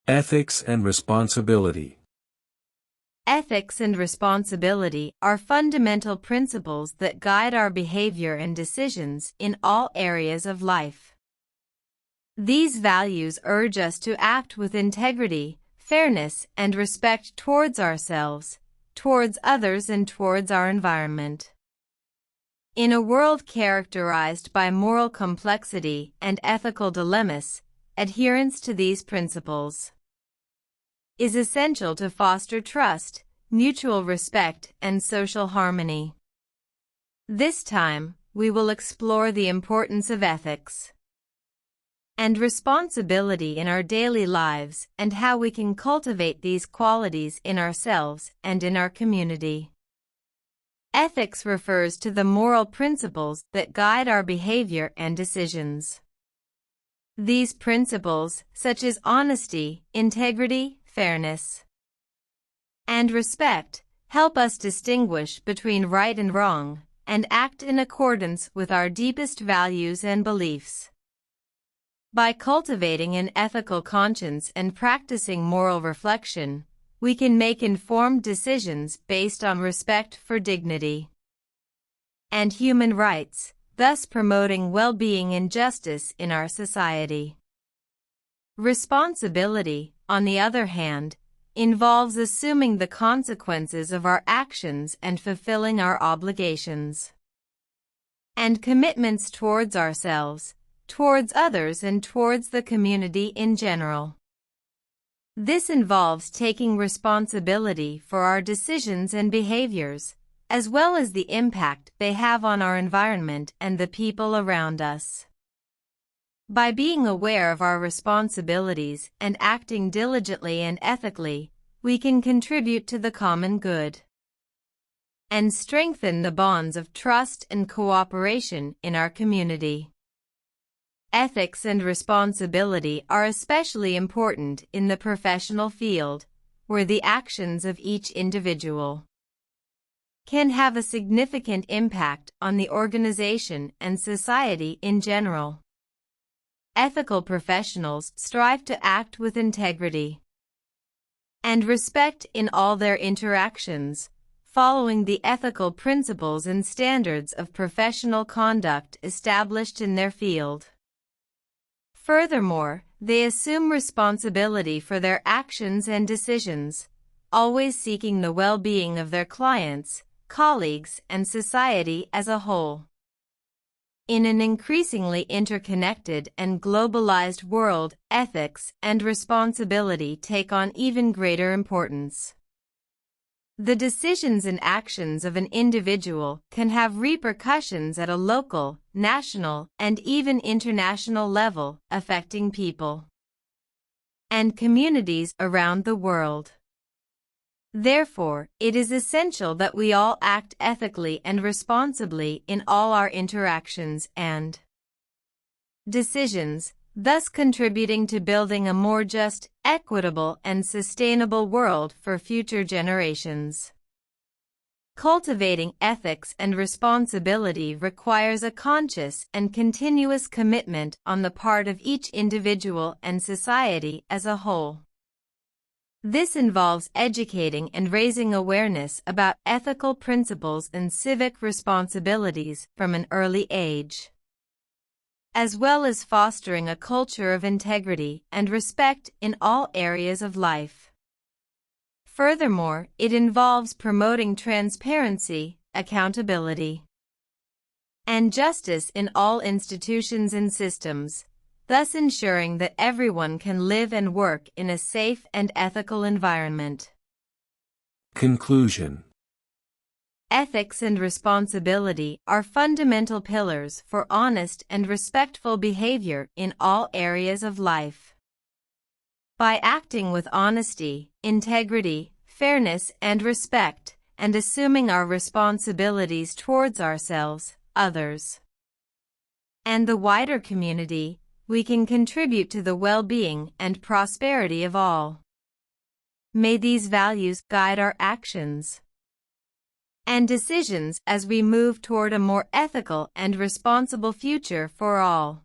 Ethics and responsibility. Ethics and responsibility are fundamental principles that guide our behavior and decisions in all areas of life. These values urge us to act with integrity, fairness, and respect towards ourselves, towards others, and towards our environment. In a world characterized by moral complexity and ethical dilemmas, adherence to these principles is essential to foster trust, mutual respect, and social harmony. This time, we will explore the importance of ethics and responsibility in our daily lives and how we can cultivate these qualities in ourselves and in our community. Ethics refers to the moral principles that guide our behavior and decisions. These principles, such as honesty, integrity, fairness, and respect, help us distinguish between right and wrong and act in accordance with our deepest values and beliefs. By cultivating an ethical conscience and practicing moral reflection, we can make informed decisions based on respect for dignity and human rights, thus promoting well-being and justice in our society. Responsibility, on the other hand, involves assuming the consequences of our actions and fulfilling our obligations and commitments towards ourselves, towards others, and towards the community in general. This involves taking responsibility for our decisions and behaviors, as well as the impact they have on our environment and the people around us. By being aware of our responsibilities and acting diligently and ethically, we can contribute to the common good and strengthen the bonds of trust and cooperation in our community. Ethics and responsibility are especially important in the professional field, where the actions of each individual can have a significant impact on the organization and society in general. Ethical professionals strive to act with integrity and respect in all their interactions, following the ethical principles and standards of professional conduct established in their field. Furthermore, they assume responsibility for their actions and decisions, always seeking the well-being of their clients, colleagues, and society as a whole. In an increasingly interconnected and globalized world, ethics and responsibility take on even greater importance. The decisions and actions of an individual can have repercussions at a local, national, and even international level, affecting people and communities around the world. Therefore, it is essential that we all act ethically and responsibly in all our interactions and decisions, thus contributing to building a more just, equitable, and sustainable world for future generations. Cultivating ethics and responsibility requires a conscious and continuous commitment on the part of each individual and society as a whole. This involves educating and raising awareness about ethical principles and civic responsibilities from an early age, as well as fostering a culture of integrity and respect in all areas of life. Furthermore, it involves promoting transparency, accountability, and justice in all institutions and systems, thus ensuring that everyone can live and work in a safe and ethical environment. Conclusion. Ethics and responsibility are fundamental pillars for honest and respectful behavior in all areas of life. By acting with honesty, integrity, fairness, and respect, and assuming our responsibilities towards ourselves, others, and the wider community, we can contribute to the well-being and prosperity of all. May these values guide our actions and decisions as we move toward a more ethical and responsible future for all.